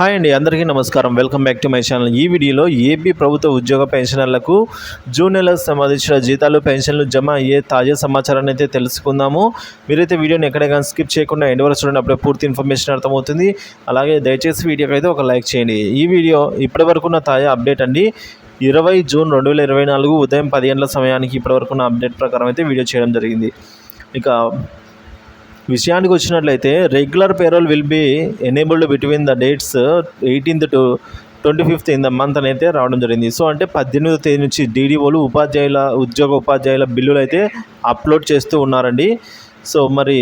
Hi అండి, అందరికీ నమస్కారం. Welcome back to my channel. ఈ వీడియోలో ఏపీ ప్రభుత్వ ఉద్యోగ పెన్షనర్లకు జూన్ నెలకు సంబంధించిన జీతాలు పెన్షన్లు జమ అయ్యే తాజా సమాచారాన్ని అయితే తెలుసుకుందాము. మీరైతే వీడియోని ఎక్కడైనా స్కిప్ చేయకుండా ఎండ్ వరకు చూడండి, అప్పుడే పూర్తి ఇన్ఫర్మేషన్ అర్థమవుతుంది. అలాగే దయచేసి వీడియోకి అయితే ఒక లైక్ చేయండి. ఈ వీడియో ఇప్పటివరకు ఉన్న తాజా అప్డేట్ అండి. 20 జూన్ 2024 ఉదయం 10 గంటల సమయానికి ఇప్పటివరకు ఉన్న అప్డేట్ ప్రకారం అయితే వీడియో చేయడం జరిగింది. ఇక విషయానికి వచ్చినట్లయితే regular payroll will be enabled between the dates 18th to 25th in the month అని అయితే రావడం జరిగింది. సో అంటే 18వ తేదీ నుంచి డీడీఓలు ఉపాధ్యాయుల బిల్లులు అయితే అప్లోడ్ చేస్తూ ఉన్నారండి. సో మరి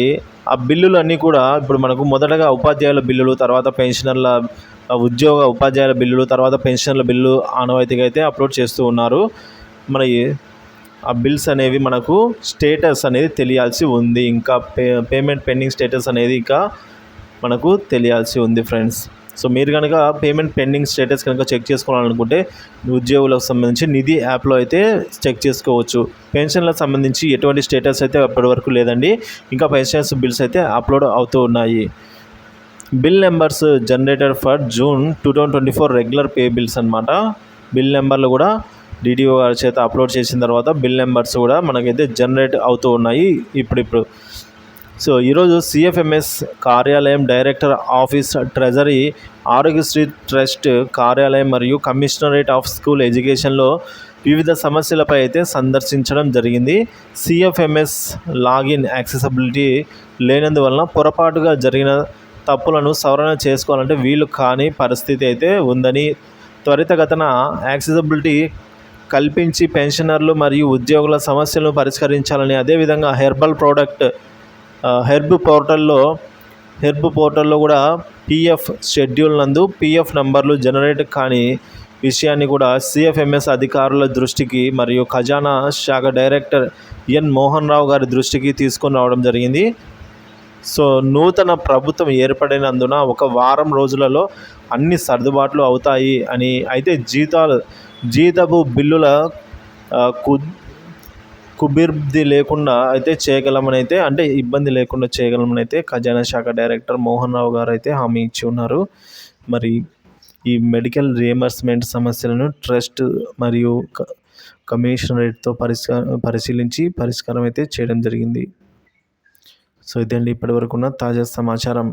ఆ బిల్లులు అన్నీ కూడా ఇప్పుడు మనకు మొదటగా ఉపాధ్యాయుల బిల్లులు, తర్వాత పెన్షనర్ల ఉపాధ్యాయుల బిల్లులు, తర్వాత పెన్షనర్ల బిల్లు ఆనవాయితీగా అయితే అప్లోడ్ చేస్తూ ఉన్నారు. మరి ఆ బిల్స్ అనేవి మనకు స్టేటస్ అనేది తెలియాల్సి ఉంది. ఇంకా పేమెంట్ పెండింగ్ స్టేటస్ అనేది ఇంకా మనకు తెలియాల్సి ఉంది ఫ్రెండ్స్. సో మీరు కనుక పేమెంట్ పెండింగ్ స్టేటస్ కనుక చెక్ చేసుకోవాలనుకుంటే ఉద్యోగులకు సంబంధించి నిధి యాప్లో అయితే చెక్ చేసుకోవచ్చు. పెన్షన్లకు సంబంధించి ఎటువంటి స్టేటస్ అయితే అప్పటి వరకు లేదండి. ఇంకా పెన్షన్స్ బిల్స్ అయితే అప్లోడ్ అవుతూ ఉన్నాయి. Bill numbers generated for June 2024 regular pay bills అనమాట. బిల్ నెంబర్లు కూడా డీడీఓ గారి చేత అప్లోడ్ చేసిన తర్వాత బిల్ నెంబర్స్ కూడా మనకైతే జనరేట్ అవుతూ ఉన్నాయి ఇప్పుడు. సో ఈరోజు సిఎఫ్ఎంఎస్ కార్యాలయం, director office, treasury, Aarogyasri trust కార్యాలయం మరియు కమిషనరేట్ ఆఫ్ స్కూల్ ఎడ్యుకేషన్లో వివిధ సమస్యలపై అయితే సందర్శించడం జరిగింది. సిఎఫ్ఎంఎస్ లాగిన్ యాక్సెసిబిలిటీ లేనందువలన పొరపాటుగా జరిగిన తప్పులను సవరణ చేసుకోవాలంటే వీలు కాని పరిస్థితి అయితే ఉందని, త్వరితగతిన యాక్సెసిబిలిటీ కల్పించి పెన్షనర్లు మరియు ఉద్యోగుల సమస్యలను పరిష్కరించాలని, అదేవిధంగా హెర్బ్ పోర్టల్లో కూడా పిఎఫ్ షెడ్యూల్ నందు పిఎఫ్ నంబర్లు జనరేట్ కాని విషయాన్ని కూడా సిఎఫ్ఎంఎస్ అధికారుల దృష్టికి మరియు ఖజానా శాఖ డైరెక్టర్ ఎన్ మోహన్ రావు గారి దృష్టికి తీసుకొని రావడం జరిగింది. సో నూతన ప్రభుత్వం ఏర్పడినందున ఒక వారం రోజులలో అన్ని సర్దుబాట్లు అవుతాయి అని, అయితే జీతపు బిల్లుల కుబిర్ది లేకుండా అయితే చేయగలమని అయితే, అంటే ఇబ్బంది లేకుండా చేయగలమని అయితే ఖజానా శాఖ డైరెక్టర్ మోహన్ రావు గారు అయితే హామీ ఇచ్చి ఉన్నారు. మరి ఈ మెడికల్ రియంబర్స్మెంట్ సమస్యలను ట్రస్ట్ మరియు కమిషనరేట్తో పరిశీలించి పరిష్కారం అయితే చేయడం జరిగింది. సో ఇదండి ఇప్పటివరకు ఉన్న తాజా సమాచారం.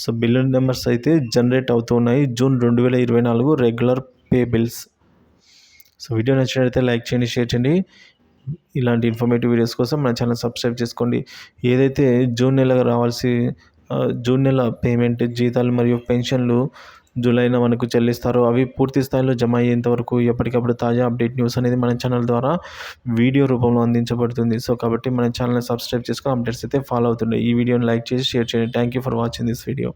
సో బిల్లు నెంబర్స్ అయితే జనరేట్ అవుతూ ఉన్నాయి. June 2024 regular pay bills. So video నచ్చినట్లయితే లైక్ చేయండి, షేర్ చేయండి. ఇలాంటి ఇన్ఫర్మేటివ్ వీడియోస్ కోసం మన ఛానల్ సబ్స్క్రైబ్ చేసుకోండి. ఏదైతే జూన్ నెల పేమెంట్, జీతాలు మరియు పెన్షన్లు జూలైన మనకు చెల్లిస్తారో అవి పూర్తి స్థాయిలో జమ అయ్యేంత వరకు ఎప్పటికప్పుడు తాజా అప్డేట్ న్యూస్ అనేది మన ఛానల్ ద్వారా వీడియో రూపంలో అందించబడుతుంది. సో కాబట్టి మన ఛానల్ని సబ్స్క్రైబ్ చేసుకొని అప్డేట్స్ అయితే ఫాలో అవుతుండే. ఈ వీడియోని లైక్ చేసి షేర్ చేయండి. Thank you for watching this video.